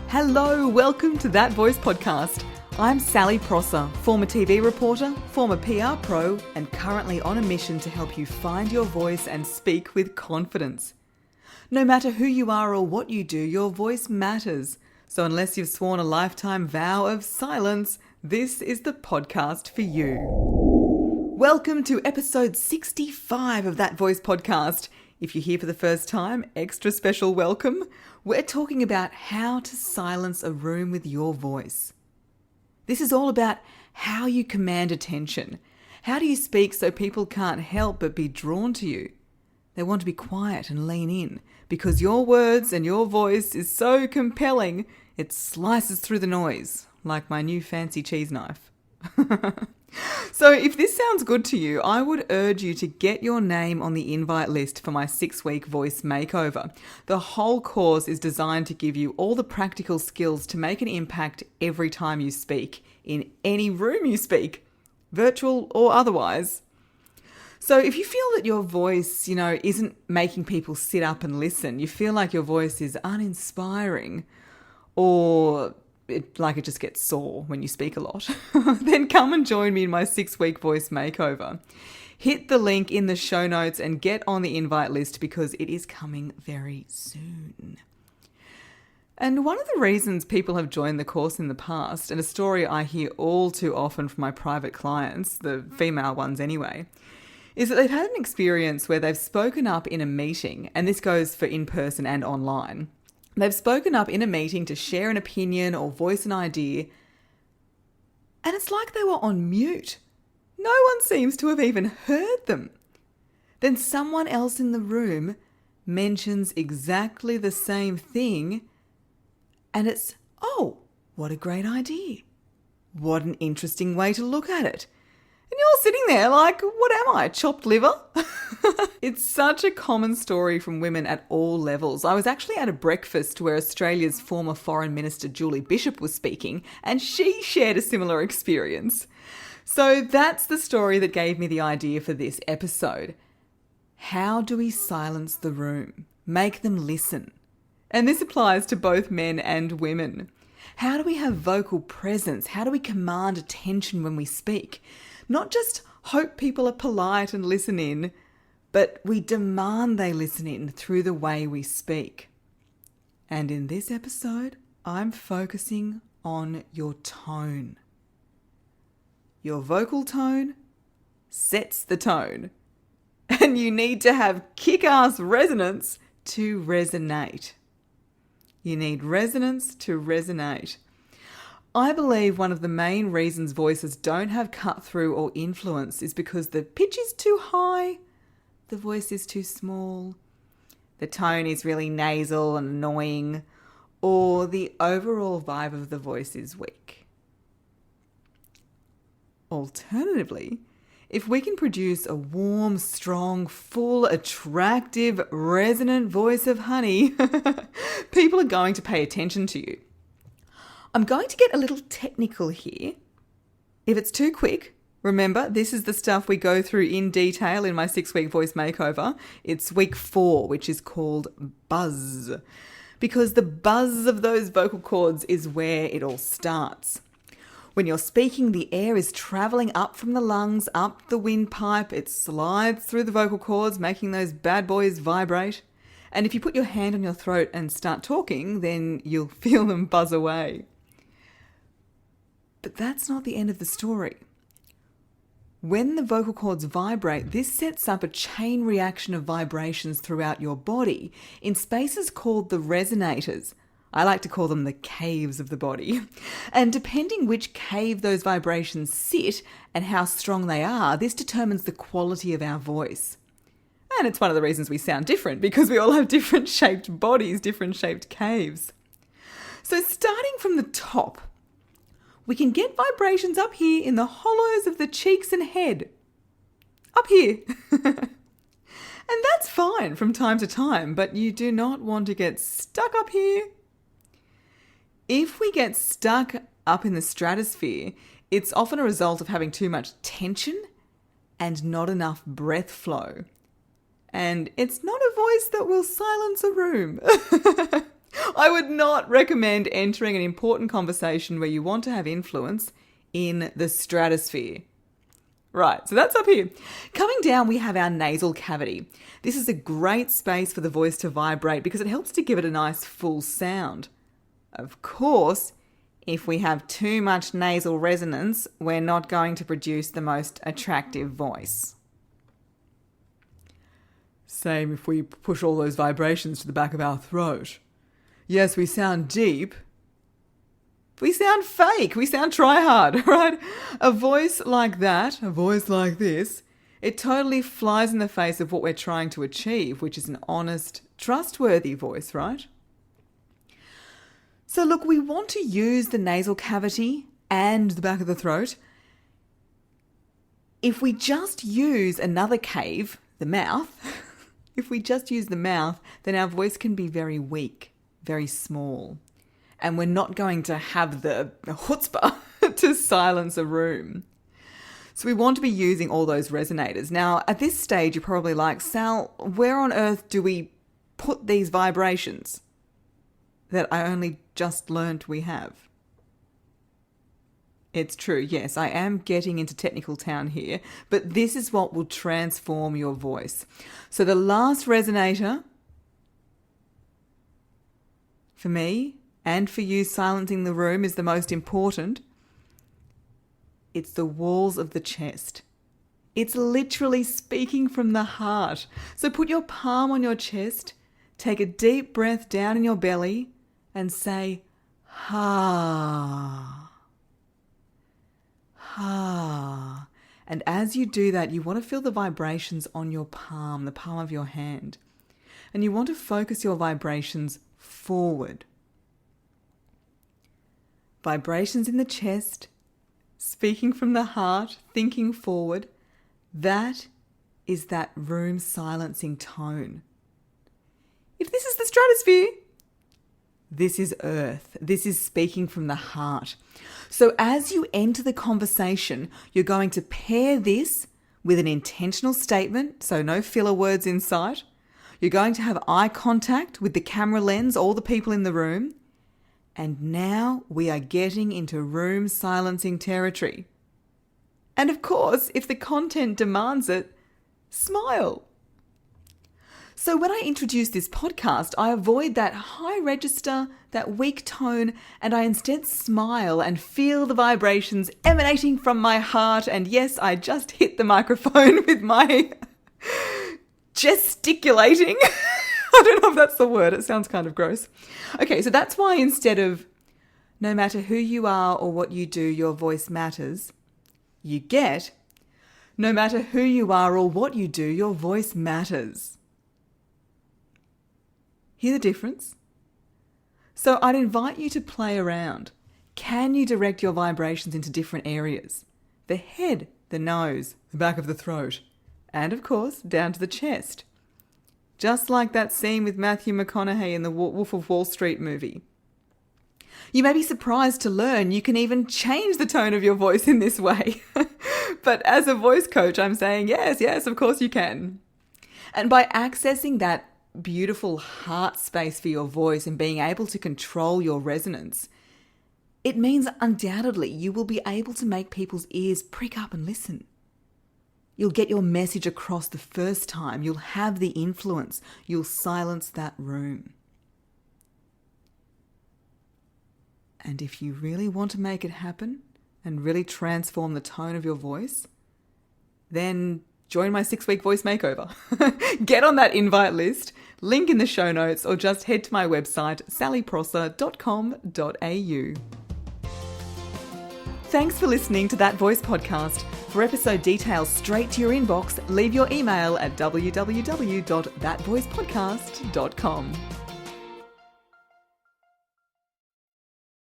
Hello, welcome to That Voice podcast. I'm Sally Prosser, former TV reporter, former PR pro, and currently on a mission to help you find your voice and speak with confidence. No matter who you are or what you do, your voice matters. So unless you've sworn a lifetime vow of silence, this is the podcast for you. Welcome to episode 65 of That Voice podcast. If you're here for the first time, extra special welcome. We're talking about how to silence a room with your voice. This is all about how you command attention. How do you speak so people can't help but be drawn to you? They want to be quiet and lean in because your words and your voice is so compelling, it slices through the noise like my new fancy cheese knife. So if this sounds good to you, I would urge you to get your name on the invite list for my 6-week voice makeover. The whole course is designed to give you all the practical skills to make an impact every time you speak, in any room you speak, virtual or otherwise. So if you feel that your voice, isn't making people sit up and listen, you feel like your voice is uninspiring, or it just gets sore when you speak a lot, then come and join me in my 6-week voice makeover. Hit the link in the show notes and get on the invite list because it is coming very soon. And one of the reasons people have joined the course in the past, and a story I hear all too often from my private clients, the female ones anyway, is that they've had an experience where they've spoken up in a meeting, and this goes for in-person and online. They've spoken up in a meeting to share an opinion or voice an idea, and it's like they were on mute. No one seems to have even heard them. Then someone else in the room mentions exactly the same thing, and it's, oh, what a great idea. What an interesting way to look at it. And you're sitting there like, what am I, chopped liver? It's such a common story from women at all levels. I was actually at a breakfast where Australia's former Foreign Minister Julie Bishop was speaking, and she shared a similar experience. So that's the story that gave me the idea for this episode. How do we silence the room? Make them listen. And this applies to both men and women. How do we have vocal presence? How do we command attention when we speak? Not just hope people are polite and listen in, but we demand they listen in through the way we speak. And in this episode, I'm focusing on your tone. Your vocal tone sets the tone. And you need to have kick-ass resonance to resonate. You need resonance to resonate. I believe one of the main reasons voices don't have cut-through or influence is because the pitch is too high, the voice is too small, the tone is really nasal and annoying, or the overall vibe of the voice is weak. Alternatively, if we can produce a warm, strong, full, attractive, resonant voice of honey, people are going to pay attention to you. I'm going to get a little technical here. If it's too quick, remember, this is the stuff we go through in detail in my 6-week voice makeover. It's week 4, which is called buzz, because the buzz of those vocal cords is where it all starts. When you're speaking, the air is traveling up from the lungs, up the windpipe. It slides through the vocal cords, making those bad boys vibrate. And if you put your hand on your throat and start talking, then you'll feel them buzz away. But that's not the end of the story. When the vocal cords vibrate, this sets up a chain reaction of vibrations throughout your body in spaces called the resonators. I like to call them the caves of the body. And depending which cave those vibrations sit and how strong they are, this determines the quality of our voice. And it's one of the reasons we sound different, because we all have different shaped bodies, different shaped caves. So starting from the top, we can get vibrations up here in the hollows of the cheeks and head. Up here. And that's fine from time to time, but you do not want to get stuck up here. If we get stuck up in the stratosphere, it's often a result of having too much tension and not enough breath flow. And it's not a voice that will silence a room. I would not recommend entering an important conversation where you want to have influence in the stratosphere. Right, so that's up here. Coming down, we have our nasal cavity. This is a great space for the voice to vibrate because it helps to give it a nice full sound. Of course, if we have too much nasal resonance, we're not going to produce the most attractive voice. Same if we push all those vibrations to the back of our throat. Yes, we sound deep. We sound fake. We sound try hard, right? A voice like that, a voice like this, it totally flies in the face of what we're trying to achieve, which is an honest, trustworthy voice, right? So look, we want to use the nasal cavity and the back of the throat. If we just use another cave, the mouth, if we just use the mouth, then our voice can be very weak, very small. And we're not going to have the chutzpah to silence a room. So we want to be using all those resonators. Now, at this stage, you're probably like, Sal, where on earth do we put these vibrations that I only just learned we have? It's true, yes, I am getting into technical town here, but this is what will transform your voice. So the last resonator, for me, and for you silencing the room, is the most important. It's the walls of the chest. It's literally speaking from the heart. So put your palm on your chest, take a deep breath down in your belly and say, ha, ha. And as you do that, you want to feel the vibrations on your palm, the palm of your hand. And you want to focus your vibrations forward. Vibrations in the chest, speaking from the heart, thinking forward. That is that room silencing tone. If this is the stratosphere, this is earth. This is speaking from the heart. So as you enter the conversation, you're going to pair this with an intentional statement, so no filler words in sight. You're going to have eye contact with the camera lens, all the people in the room. And now we are getting into room silencing territory. And of course, if the content demands it, smile. So when I introduce this podcast, I avoid that high register, that weak tone, and I instead smile and feel the vibrations emanating from my heart. And yes, I just hit the microphone with my gesticulating. I don't know if that's the word. It sounds kind of gross. Okay, so that's why instead of no matter who you are or what you do, your voice matters, you get no matter who you are or what you do, your voice matters. Hear the difference? So I'd invite you to play around. Can you direct your vibrations into different areas? The head, the nose, the back of the throat, and of course, down to the chest. Just like that scene with Matthew McConaughey in the Wolf of Wall Street movie. You may be surprised to learn you can even change the tone of your voice in this way. But as a voice coach, I'm saying yes, of course you can. And by accessing that beautiful heart space for your voice and being able to control your resonance, it means undoubtedly you will be able to make people's ears prick up and listen. You'll get your message across the first time. You'll have the influence. You'll silence that room. And if you really want to make it happen and really transform the tone of your voice, then join my 6-week voice makeover. Get on that invite list, link in the show notes, or just head to my website, sallyprosser.com.au. Thanks for listening to That Voice podcast. For episode details straight to your inbox, leave your email at www.thatvoicepodcast.com.